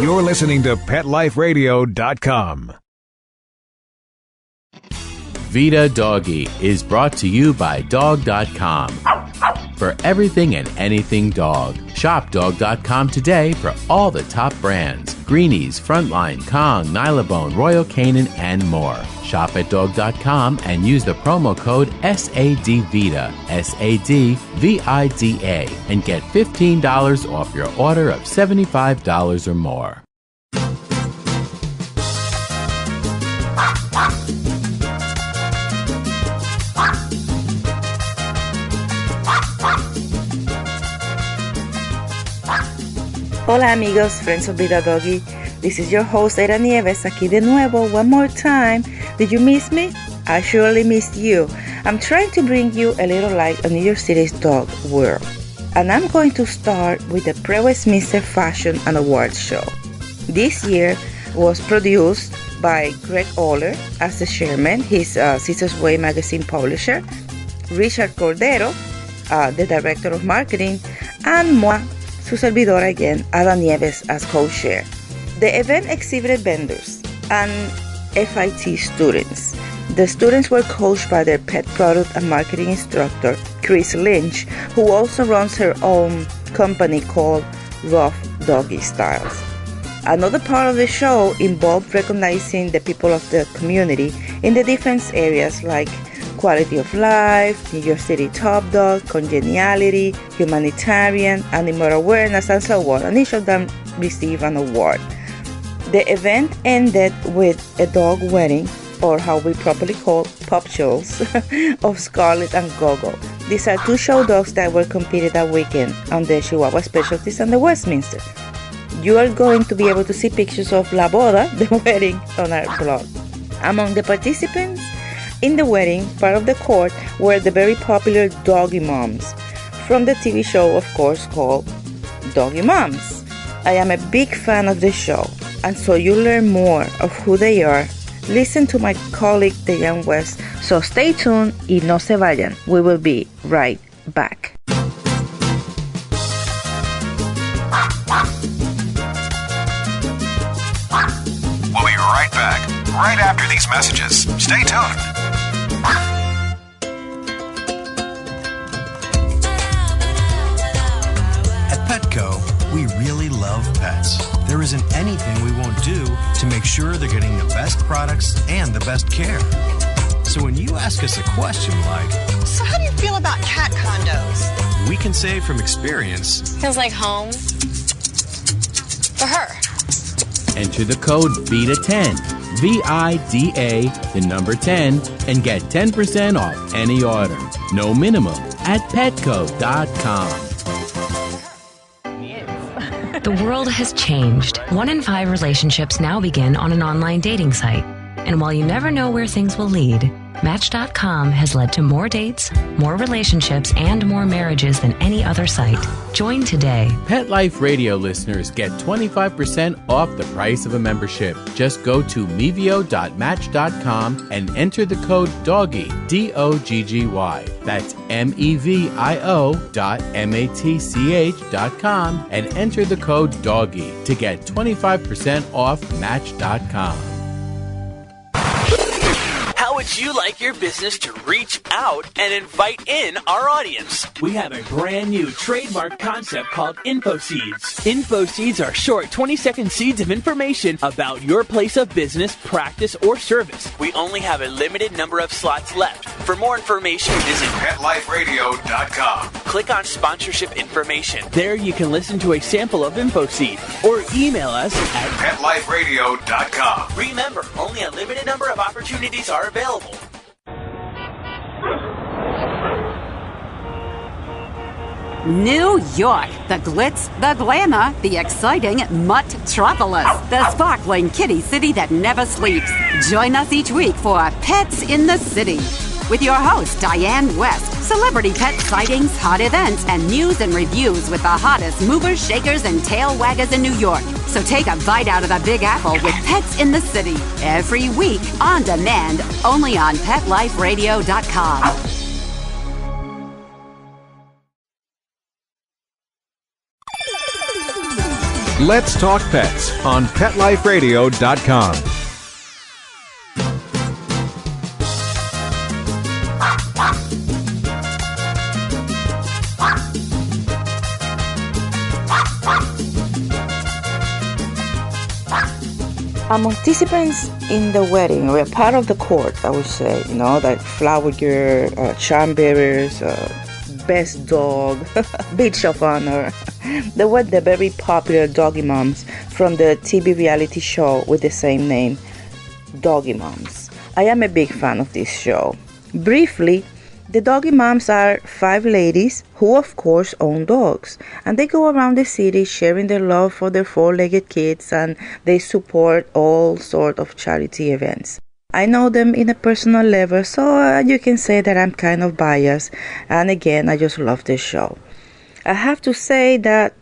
You're listening to PetLifeRadio.com. Vida Doggie is brought to you by Dog.com. For everything and anything dog. Shop Dog.com today for all the top brands. Greenies, Frontline, Kong, Nylabone, Royal Canin, and more. Shop at Dog.com and use the promo code SADVIDA, SADVIDA, and get $15 off your order of $75 or more. Hola amigos, friends of Vida Doggie. This is your host Era Nieves, aquí de nuevo, one more time. Did you miss me? I surely missed you. I'm trying to bring you a little light on New York City's dog world. And I'm going to start with the Pre-Westminster Fashion and Awards Show. This year was produced by Greg Oller as the chairman, his Sisters Way magazine publisher, Richard Cordero, the director of marketing, and moi, su servidora again, Ada Nieves, as co-chair. The event exhibited vendors and FIT students. The students were coached by their pet product and marketing instructor, Chris Lynch, who also runs her own company called Rough Doggy Styles. Another part of the show involved recognizing the people of the community in the different areas like quality of life, New York City top dog, congeniality, humanitarian, animal awareness, and so on, and each of them received an award. The event ended with a dog wedding, or how we properly call pupchos, of Scarlet and Gogo. These are two show dogs that were competed that weekend on the Chihuahua Specialties and the Westminster. You are going to be able to see pictures of La Boda, the wedding, on our blog. Among the participants in the wedding, part of the court, were the very popular Doggie Moms, from the TV show, of course, called Doggie Moms. I am a big fan of this show, and so you learn more of who they are. Listen to my colleague Dejan West, so stay tuned y no se vayan. We will be right back. We'll be right back, right after these messages. Stay tuned. At Petco, we really love pets. There isn't anything we won't do to make sure they're getting the best products and the best care. So when you ask us a question like, so how do you feel about cat condos? We can say from experience, feels like home for her. Enter the code VIDA10, VIDA, the number 10, and get 10% off any order. No minimum at petco.com. The world has changed. 1 in 5 relationships now begin on an online dating site. And while you never know where things will lead, Match.com has led to more dates, more relationships, and more marriages than any other site. Join today. Pet Life Radio listeners get 25% off the price of a membership. Just go to mevio.match.com and enter the code DOGGY, DOGGY. That's MEVIO.MATCH.com and enter the code DOGGY to get 25% off Match.com. How would you like your business to reach out and invite in our audience? We have a brand new trademark concept called Info Seeds. Info Seeds are short 20-second seeds of information about your place of business, practice, or service. We only have a limited number of slots left. For more information, visit PetLifeRadio.com. Click on sponsorship information. There you can listen to a sample of Info Seed or email us at PetLifeRadio.com. Remember, only a limited number of opportunities are available. New York, the glitz, the glamour, the exciting Mutt-tropolis, the sparkling kitty city that never sleeps. Join us each week for Pets in the City with your host, Diane West. Celebrity pet sightings, hot events, and news and reviews with the hottest movers, shakers, and tail waggers in New York. So take a bite out of the Big Apple with Pets in the City. Every week, on demand, only on PetLifeRadio.com. Let's Talk Pets on PetLifeRadio.com. Participants in the wedding were part of the court, I would say, like flower girl, charm bearers, best dog, bitch of honor. They were the very popular Doggie Moms from the TV reality show with the same name, Doggie Moms. I am a big fan of this show. Briefly, the Doggie Moms are 5 ladies who of course own dogs, and they go around the city sharing their love for their 4-legged kids, and they support all sorts of charity events. I know them in a personal level, so you can say that I'm kind of biased, and again, I just love this show. I have to say that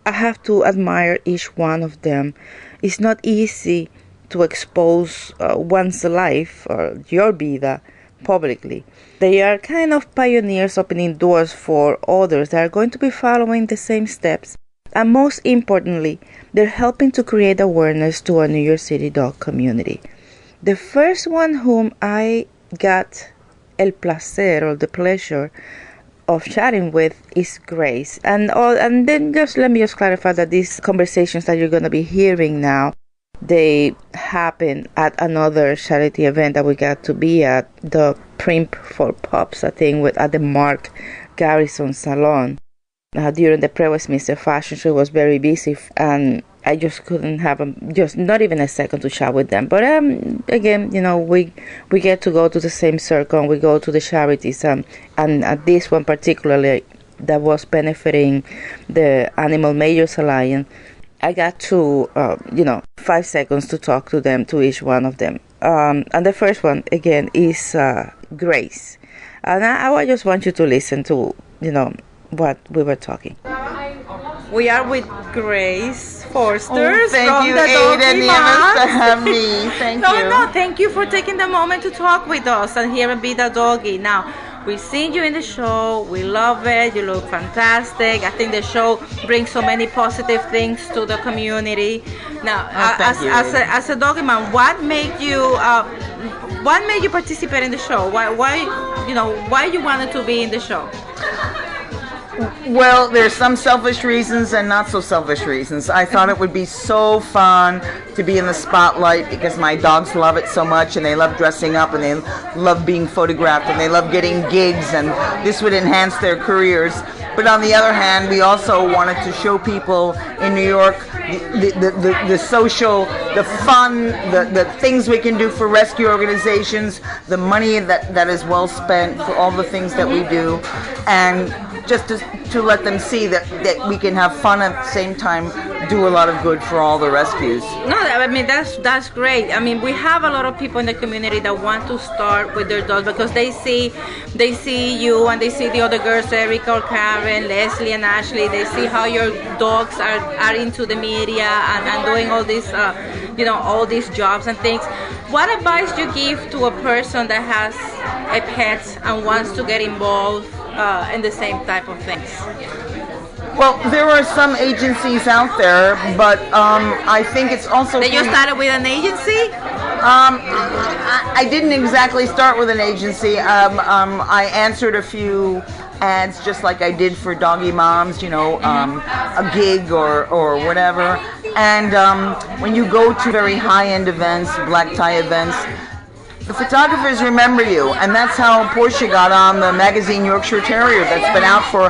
I have to admire each one of them. It's not easy to expose one's life, or your vida, publicly. They are kind of pioneers opening doors for others that are going to be following the same steps. And most importantly, they're helping to create awareness to our New York City dog community. The first one whom I got el placer or the pleasure of chatting with is Grace. And then let me clarify that these conversations that you're going to be hearing now, they happen at another charity event that we got to be at, the Primp for Pups, I think, at the Mark Garrison Salon. During the pre-Westminster Fashion Show, it was very busy, and I just couldn't have just not even a second to chat with them. But again, we get to go to the same circle, and we go to the charities, and at this one particularly that was benefiting the Animal Majors Alliance, I got to 5 seconds to talk to them, to each one of them. And the first one again is Grace, and I just want you to listen to what we were talking. We are with Grace Forster. Thank you, Ada and Eva, to have me. Thank you. No, thank you for taking the moment to talk with us and here at Vida Doggie. Now, we've seen you in the show. We love it. You look fantastic. I think the show brings so many positive things to the community. Now, as a doggy mom, what made you participate in the show? Why you wanted to be in the show? Well, there's some selfish reasons and not so selfish reasons. I thought it would be so fun to be in the spotlight because my dogs love it so much, and they love dressing up, and they love being photographed, and they love getting gigs, and this would enhance their careers. But on the other hand, we also wanted to show people in New York the social, the fun, the things we can do for rescue organizations, the money that is well spent for all the things that we do, and just to let them see that we can have fun at the same time, do a lot of good for all the rescues. No, I mean that's great. I mean, we have a lot of people in the community that want to start with their dogs because they see you and they see the other girls, Erika or Karen, Leslie and Ashley. They see how your dogs are into the media and doing all these all these jobs and things. What advice do you give to a person that has a pet and wants to get involved in the same type of things? Well, there are some agencies out there, but I think it's also... Did you started with an agency? I didn't exactly start with an agency. I answered a few ads just like I did for Doggie Moms, a gig or whatever. And when you go to very high-end events, black tie events, the photographers remember you, and that's how Portia got on the magazine Yorkshire Terrier that's been out for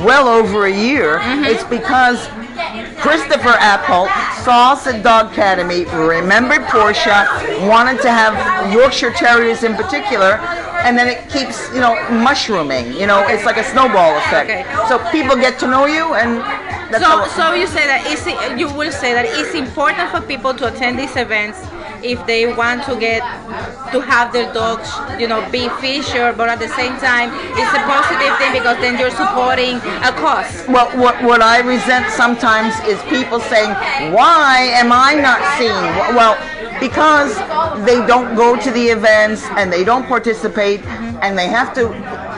well over a year. It's because Christopher Appholt saw us at Dog Academy, remembered Portia, wanted to have Yorkshire Terriers in particular, and then it keeps, mushrooming. It's like a snowball effect. Okay. So people get to know you, and that's so you say that you will say that it's important for people to attend these events if they want to have their dogs, be featured, but at the same time, it's a positive thing because then you're supporting a cause. Well, what I resent sometimes is people saying, why am I not seen? Well, because they don't go to the events and they don't participate and they have to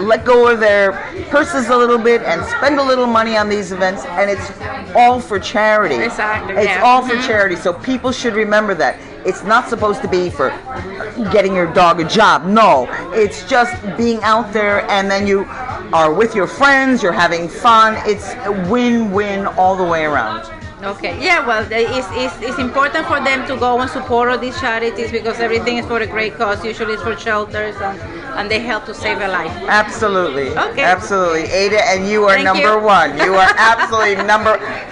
let go of their purses a little bit and spend a little money on these events, and it's all for charity. Exactly. It's all for charity, so people should remember that. It's not supposed to be for getting your dog a job. No, it's just being out there, and then you are with your friends, you're having fun. It's a win-win all the way around. Okay. Yeah, well, it's important for them to go and support all these charities because everything is for a great cause. Usually it's for shelters and they help to save a life. Absolutely. Okay. Absolutely. Ada, and you are Thank number you. one. You are absolutely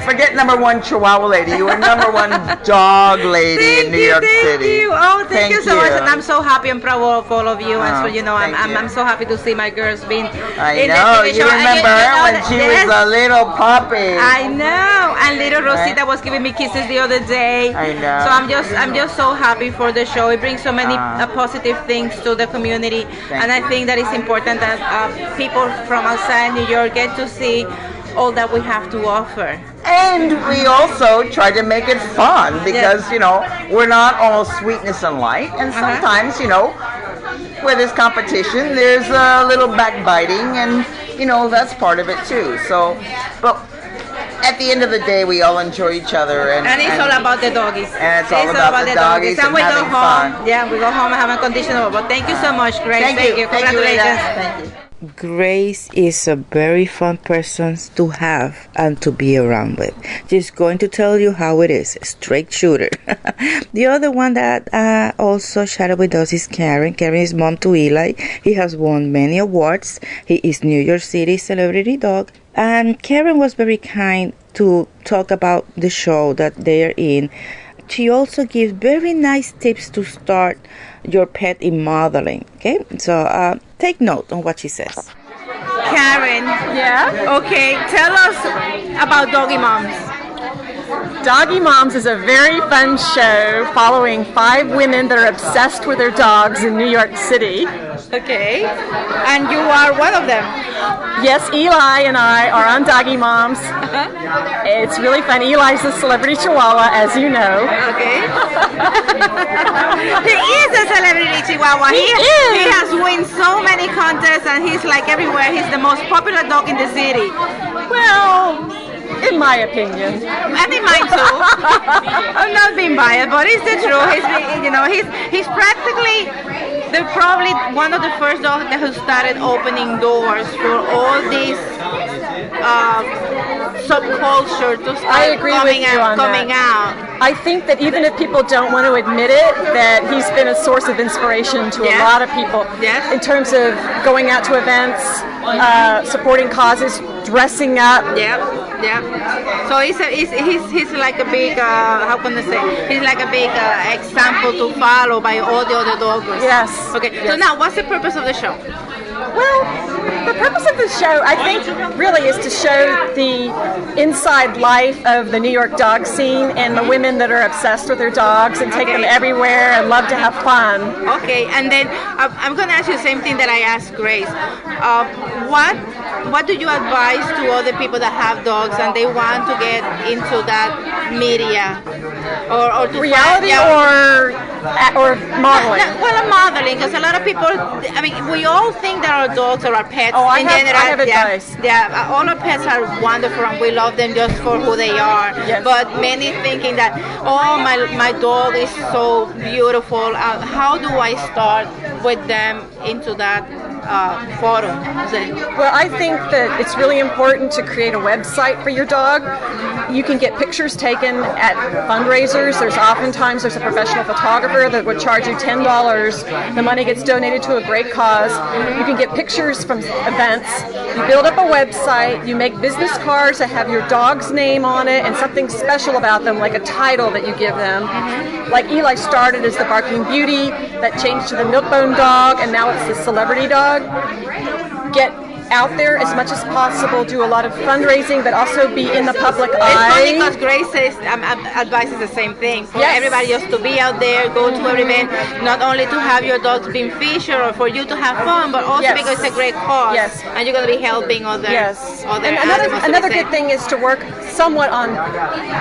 forget number one Chihuahua lady. You are number one dog lady in New York City. Thank you. Oh, thank you so much. And I'm so happy and proud of all of you. And so, you know, I'm so happy to see my girls being I in know. the TV You show. remember her when she was a little puppy. I know. And little Rosita was giving me kisses the other day. I know. So I'm just so happy for the show. It brings so many positive things to the community, and I think that it's important that people from outside New York get to see all that we have to offer. And we also try to make it fun because, you know, we're not all sweetness and light, and sometimes, you know, where there's competition, there's a little backbiting, and, you know, that's part of it too. So, but at the end of the day, we all enjoy each other, and it's all about the doggies. And it's all about the doggies and we go having home. fun. Yeah, we go home and have a conditioner. But thank you so much, Grace. Thank you. Congratulations. Thank you. Grace is a very fun person to have and to be around with. She's going to tell you how it is. Straight shooter. The other one that also chatted with us is Karen. Karen is mom to Eli. He has won many awards. He is New York City celebrity dog. And Karen was very kind to talk about the show that they are in. She also gives very nice tips to start your pet in modeling. Okay, so take note on what she says. Karen. Yeah? Okay, tell us about Doggie Moms. Doggie Moms is a very fun show following 5 women that are obsessed with their dogs in New York City. Okay, and you are one of them. Yes, Eli and I are on Doggie Moms. It's really fun. Eli's a celebrity Chihuahua, as you know. Okay. He is a celebrity Chihuahua. He is. He has won so many contests, and he's like everywhere. He's the most popular dog in the city. Well, in my opinion. I think mine too. I'm not being biased, but it's the truth. He's practically probably one of the first dogs that who started opening doors for all these subculture to start coming out. I think that even if people don't want to admit it, that he's been a source of inspiration to a lot of people in terms of going out to events, supporting causes, dressing up. So he's like a big how can I say? He's like a big example to follow by all the other doggers. Yes. Okay. Yes. So now, what's the purpose of the show? Well, the purpose of the show, I think, really is to show the inside life of the New York dog scene and the women that are obsessed with their dogs and take them everywhere and love to have fun. Okay, and then I'm going to ask you the same thing that I asked Grace. What do you advise to other people that have dogs and they want to get into that media? Or to reality or modeling? Well, modeling, because a lot of people, I mean, we all think that our dogs or our pets I have advice. Yeah, all our pets are wonderful and we love them just for who they are. Yes. But many thinking that, my dog is so beautiful. How do I start with them into that forum? Well, I think that it's really important to create a website for your dog. You can get pictures taken at fundraisers. There's a professional photographer that would charge you $10. The money gets donated to a great cause. You can get pictures from events. You build up a website. You make business cards that have your dog's name on it and something special about them, like a title that you give them. Like Eli started as the Barking Beauty, that changed to the Milkbone Dog, and now it's the Celebrity Dog. Get out there as much as possible, do a lot of fundraising, but also be in the public eye. It's funny because Grace says, advises the same thing. For everybody just to be out there, go to every event, not only to have your dogs being featured or for you to have fun, but also because it's a great cause. Yes. And you're going to be helping other Yes. other and animals. another good thing is to work somewhat on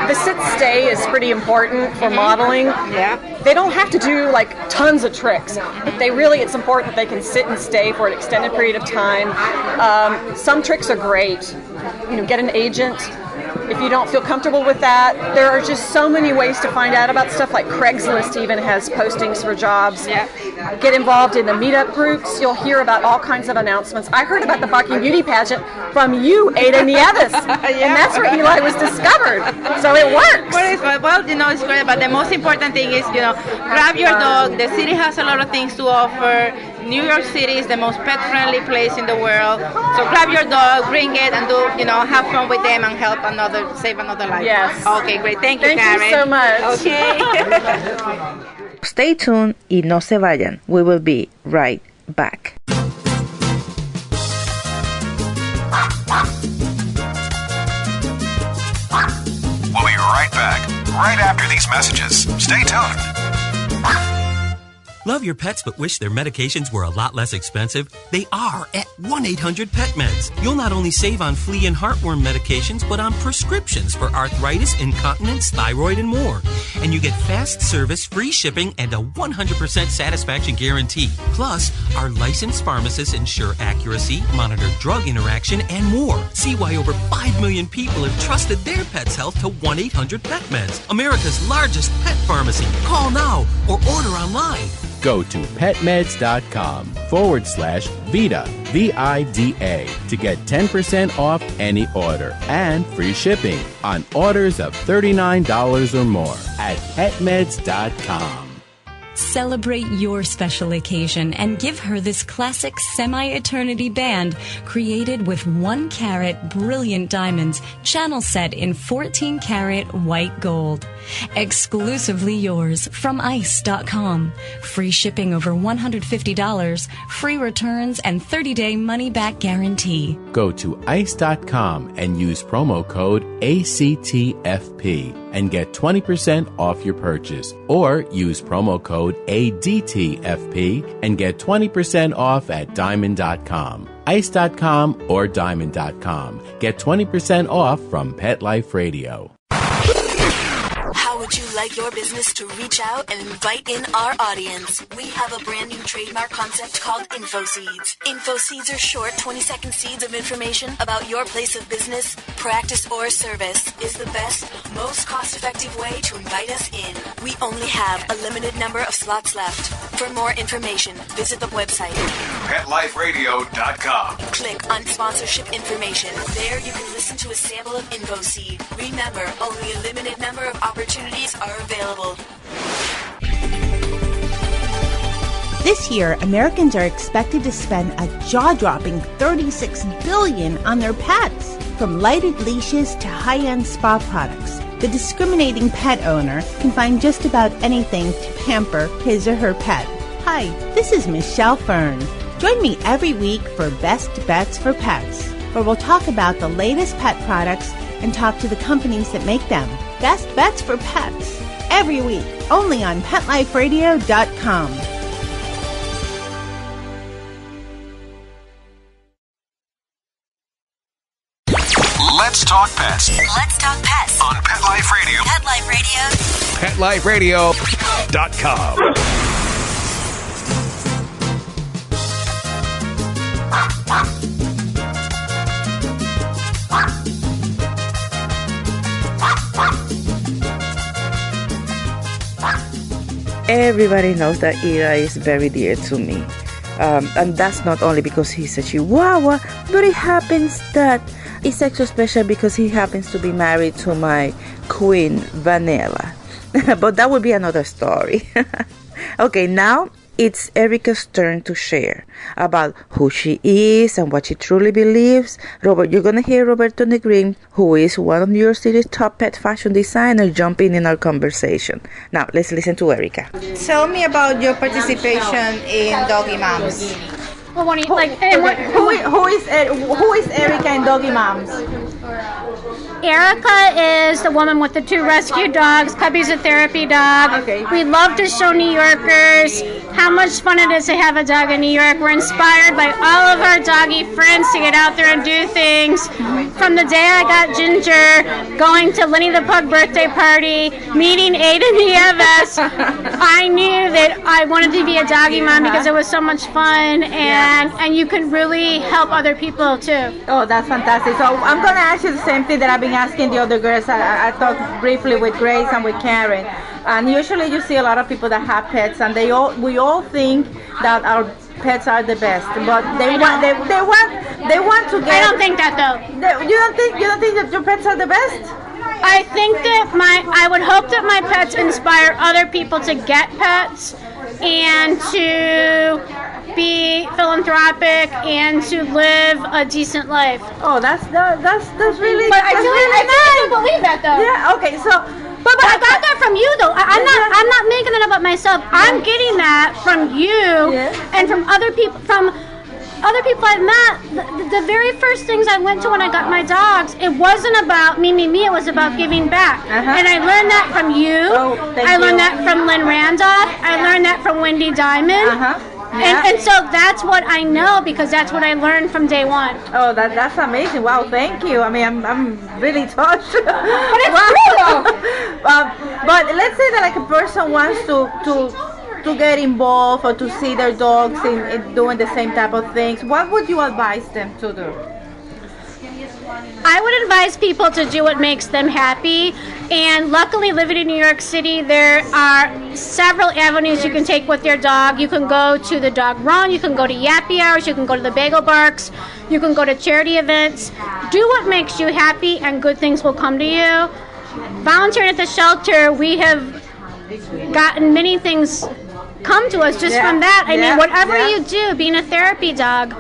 the sit-stay is pretty important for modeling. Yeah. They don't have to do like tons of tricks. It's important that they can sit and stay for an extended period of time. Some tricks are great. Get an agent. If you don't feel comfortable with that, there are just so many ways to find out about stuff. Like Craigslist even has postings for jobs. Yeah. Get involved in the meetup groups. You'll hear about all kinds of announcements. I heard about the Barking Beauty pageant from you, Ada Nieves, and that's where Eli was discovered. So it works. Well, it's great, but the most important thing is, grab your dog. The city has a lot of things to offer. New York City is the most pet-friendly place in the world. So grab your dog, bring it, and have fun with them and save another life. Yes. Okay, great. Thank you, Karen. Thank you so much. Okay. Stay tuned y no se vayan. We will be right back. We'll be right back, right after these messages. Stay tuned. Love your pets but wish their medications were a lot less expensive? They are at 1-800-PET-MEDS. You'll not only save on flea and heartworm medications, but on prescriptions for arthritis, incontinence, thyroid, and more. And you get fast service, free shipping, and a 100% satisfaction guarantee. Plus, our licensed pharmacists ensure accuracy, monitor drug interaction, and more. See why over 5 million people have trusted their pet's health to 1-800-PET-MEDS, America's largest pet pharmacy. Call now or order online. Go to petmeds.com/Vida, VIDA, to get 10% off any order and free shipping on orders of $39 or more at petmeds.com. Celebrate your special occasion and give her this classic semi-eternity band created with 1-carat brilliant diamonds, channel set in 14-carat white gold. Exclusively yours from ice.com. Free shipping over $150, free returns, and 30-day money-back guarantee. Go to ice.com and use promo code ACTFP and get 20% off your purchase, or use promo code ADTFP and get 20% off at diamond.com. Ice.com or diamond.com. Get 20% off from Pet Life Radio. How would you like your business to reach out and invite in our audience? We have a brand new trademark concept called InfoSeeds. InfoSeeds are short 20-second seeds of information about your place of business, practice, or service. Is the best, most cost-effective way to invite us in. We only have a limited number of slots left. For more information, visit the website PetLifeRadio.com. Click on sponsorship information. There you can listen to a sample of InfoSeed. Remember, only a limited number of opportunities are available. This year, Americans are expected to spend a jaw-dropping $36 billion on their pets. From lighted leashes to high-end spa products, the discriminating pet owner can find just about anything to pamper his or her pet. Hi, this is Michelle Fern. Join me every week for Best Bets for Pets, where we'll talk about the latest pet products and talk to the companies that make them. Best Bets for Pets, every week, only on PetLifeRadio.com. Let's talk pets. Let's talk pets On Pet Life Radio. Pet Life Radio. PetLifeRadio.com. Everybody knows that Ira is very dear to me. And that's not only because he's a Chihuahua, but it happens that it's extra special because he happens to be married to my queen, Vanilla. But that would be another story. Okay, now it's Erika's turn to share about who she is and what she truly believes. Robert, you're going to hear Roberto Negrin, who is one of New York City's top pet fashion designers, jump in our conversation. Now, let's listen to Erika. Tell me about your participation in Doggie Moms. Well, what do you like? Who is Erika in Doggie Moms? Erika is the woman with the 2 rescue dogs. Puppy's a therapy dog. Okay. We love to show New Yorkers how much fun it is to have a dog in New York. We're inspired by all of our doggy friends to get out there and do things. From the day I got Ginger, going to Lenny the Pug birthday party, meeting Ada Nieves, I knew that I wanted to be a doggy mom because it was so much fun, and you could really help other people too. Oh, that's fantastic. So I'm going to ask you the same thing that I've been asking the other girls. I talked briefly with Grace and with Karen. And usually you see a lot of people that have pets, and we all think that our pets are the best, but they want to get. I don't think that though. You don't think that your pets are the best? I think that I would hope that my pets inspire other people to get pets and to be philanthropic and to live a decent life. Oh, that's really. But I can't believe that though. Yeah. Okay. So. But I got that from you though. I'm not making it about myself. I'm getting that from you and from other people I've met. The very first things I went to when I got my dogs, it wasn't about me. It was about giving back. And I learned that from you. I learned that from Lynn Randolph. I learned that from Wendy Diamond. And so that's what I know because that's what I learned from day one. Oh, that's amazing! Wow, thank you. I mean, I'm really touched. But it's true though. But let's say that like a person wants to get involved or to see their dogs in doing the same type of things. What would you advise them to do? I would advise people to do what makes them happy. And luckily, living in New York City, there are several avenues you can take with your dog. You can go to the dog run, you can go to yappy hours, you can go to the bagel barks, you can go to charity events. Do what makes you happy and good things will come to you. Volunteering at the shelter, we have gotten many things come to us just from that. I mean, whatever you do, being a therapy dog,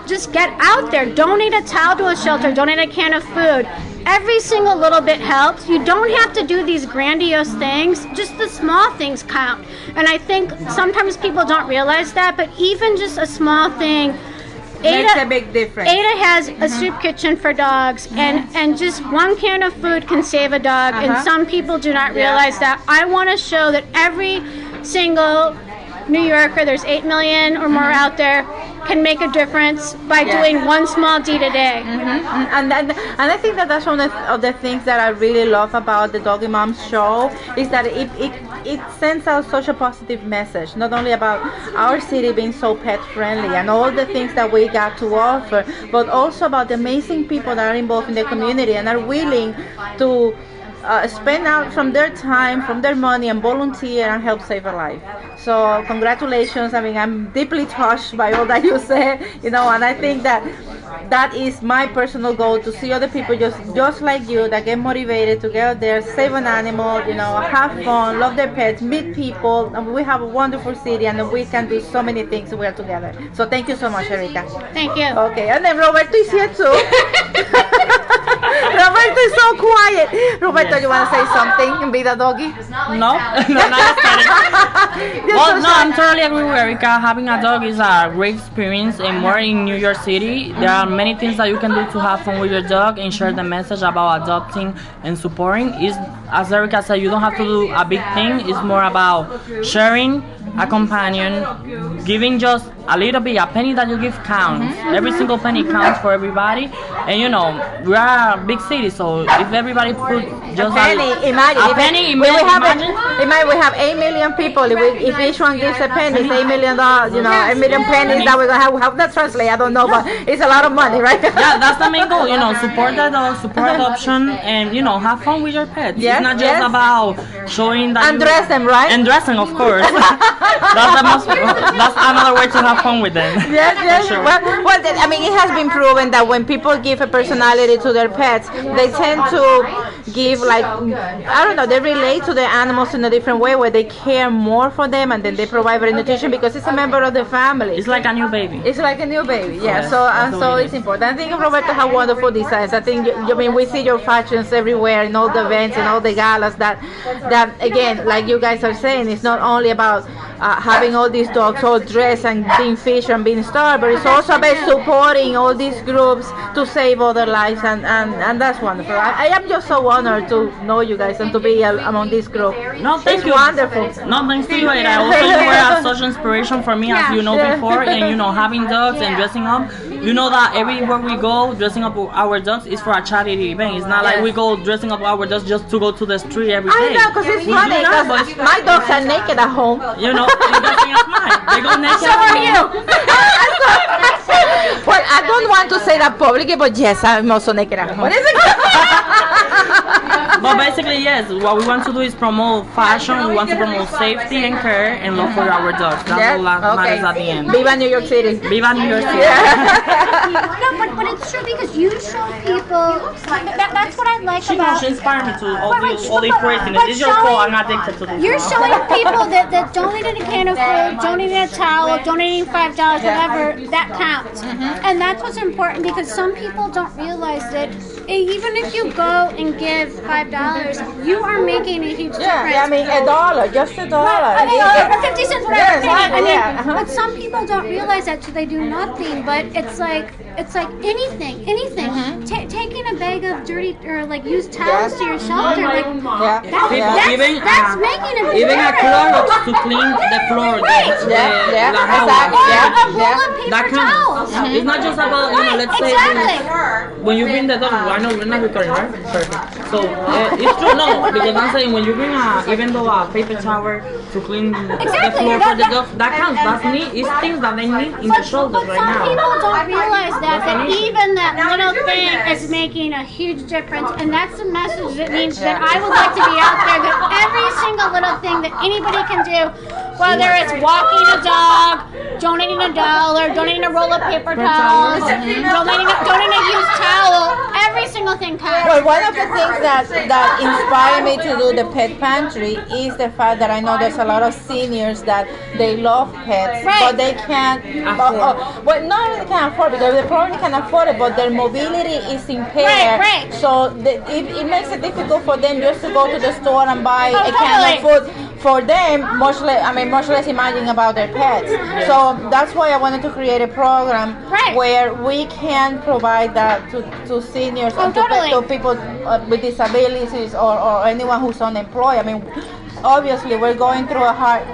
just get out there. Donate a towel to a shelter. Donate a can of food. Every single little bit helps. You don't have to do these grandiose things. Just the small things count. And I think sometimes people don't realize that, but even just a small thing. Makes a big difference. Ada has a soup kitchen for dogs, and just one can of food can save a dog. And some people do not realize that. I want to show that every single New Yorker, there's 8 million or more out there, can make a difference by doing one small deed a day. And I think that that's one of the things that I really love about the Doggie Moms show is that it sends out such a positive message, not only about our city being so pet friendly and all the things that we got to offer, but also about the amazing people that are involved in the community and are willing to spend out from their time, from their money, and volunteer and help save a life. So congratulations. I mean, I'm deeply touched by all that you said, and I think that is my personal goal, to see other people just like you that get motivated to get out there, save an animal, have fun, love their pets, meet people, and we have a wonderful city and we can do so many things when we're together. So thank you so much, Erika. Thank you. Okay, and then Roberto is here too. Roberto is so quiet. Roberto, you want to say something? Vida Doggie? No, not excited. Well, no, I'm totally agree with Erika. Having a dog is a great experience, and more in New York City, there are many things that you can do to have fun with your dog and share the message about adopting and supporting. Is, as Erika said, you don't have to do a big thing. It's more about sharing a companion, giving just a little bit, a penny that you give counts. Every single penny counts for everybody. And we are a big city, so if everybody put just a penny, we have 8 million people. If each one gives a penny, it's $8 million, 8 million pennies that we're going to have. How that translate, I don't know, but it's a lot of money, right? Yeah, that's the main goal, support the dog, support adoption, and, have fun with your pets. It's not just about showing that. And dress them, right? And dressing, of course. That's another way to have fun with them. Yes. Sure. Well, I mean, it has been proven that when people give a personality to their pets, they tend to give, they relate to the animals in a different way, where they care more for them, and then they provide very nutrition because it's a member of the family. It's like a new baby. It's like a new baby, yeah. So it's important. I think Roberto have wonderful designs. I think, we see your fashions everywhere in all the events and all the galas. That again, like you guys are saying, it's not only about having all these dogs all dressed and being featured and being starred, but it's also about supporting all these groups to save other lives, and that's wonderful. I am just so honored to know you guys and to be among this group. No, thank you. Wonderful. No, thanks to you, Ada. Also, you were such inspiration for me, as you know before, and having dogs and dressing up. You know that everywhere we go, dressing up our dogs is for a charity event. It's not like we go dressing up our dogs just to go to the street every day. I know, because it's funny, because my dogs are naked at home. You know, that's mine. They go naked. So are you. Well, I don't want to say that publicly, but yes, I'm also naked at home. What is it? But basically, yes, what we want to do is promote fashion. We want to promote safety and care and love for our dogs. That's all that matters at the end. Viva New York City. Viva New York City. No, but it's true, because you show people. That's what I like about. She inspired me to all these craziness. It's your fault. I'm addicted to this. You're showing people that donating a can of food, donating a towel, donating $5, whatever, that counts. And that's what's important, because some people don't realize that even if you go and give $5, you are making a huge difference. Yeah, I mean $1, just $1. Or 50 cents, whatever. Yes, but some people don't realize that, so they do nothing. But it's like anything. Taking a bag of dirty or like used towels to your shelter, that's making a difference. Even a Clorox to clean the floor. That counts. It's not just about, let's say, when you bring the dog, I know we're not recording, right? Perfect. So, it's true, no, because I'm saying when you bring even though a paper towel to clean the floor for the dog, that counts. That's neat. It's things that they need in the shoulders right now. Some people don't realize that even that little thing is making a huge difference, and that's the message that means that I would like to be out there, that every single little thing that anybody can do, whether it's walking a dog, donating $1, donating a roll of paper towels, donating a used towel, every single thing counts. Well, one of the things that inspired me to do the pet pantry is the fact that I know there's a lot of seniors that they love pets, but they can't afford. Well, not only can't afford, because they probably can afford it, but their mobility is impaired. So it makes it difficult for them just to go to the store and buy a can of food. For them, much less imagining about their pets. So that's why I wanted to create a program where we can provide that to seniors and to people with disabilities or anyone who's unemployed. I mean, obviously we're going through a hard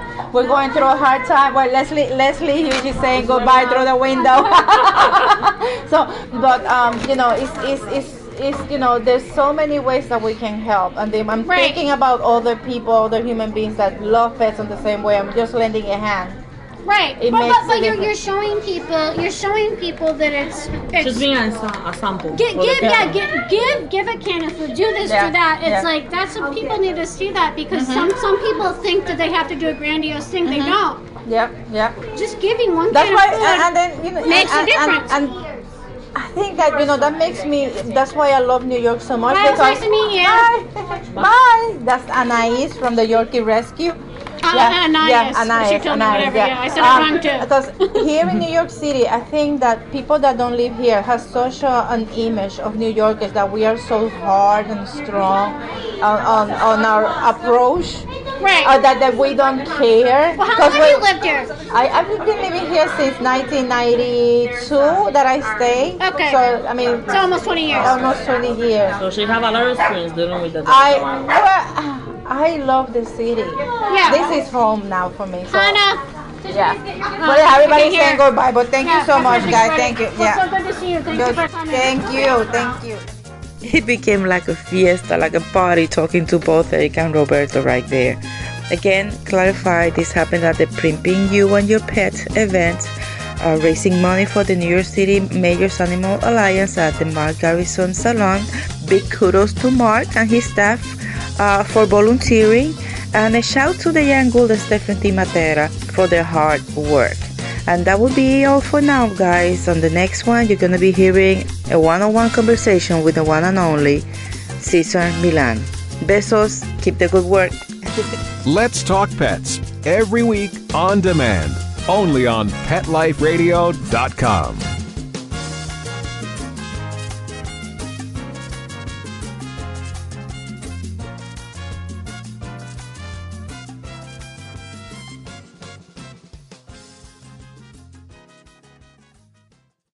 time. Well, Leslie usually saying goodbye through the window. So, but it's there's so many ways that we can help, and I'm thinking about other people, other human beings that love pets in the same way. I'm just lending a hand. Right, but you're showing people that it's just being a sample. Give a can of food. Do this, do that. It's like that's what people need to see that, because some people think that they have to do a grandiose thing. They don't. Yep. Just giving one can of food and then, makes a difference. And I think that that makes me. That's why I love New York so much. It's nice to meet you. Bye. That's Anais from the Yorkie Rescue. Anais. She told me whatever. I said it wrong too. Because here in New York City, I think that people that don't live here have such an image of New Yorkers that we are so hard and strong on our approach. Right. That we don't care. Well, how long have you lived here? I've been living here since 1992 that I stay. Okay. So, I mean... It's almost 20 years. Almost 20 years. So she have a lot of experience dealing with the I love the city. Yeah. This is home now for me. So. Hannah. Yeah. Well, everybody's saying goodbye, but thank you so much, guys. Thank you. Yeah. So good to see you. Thank you for coming. Thank you. It became like a fiesta, like a party, talking to both Erika and Roberto right there. Again, clarify, this happened at the Primping You and Your Pet event, raising money for the New York City Mayor's Animal Alliance at the Mark Garrison Salon. Big kudos to Mark and his staff for volunteering, and a shout to the young girl Stephanie Matera for their hard work. And that will be all for now, guys. On the next one, you're going to be hearing a one-on-one conversation with the one and only Cesar Milan. Besos, keep the good work. Let's Talk Pets, every week on demand, only on PetLifeRadio.com.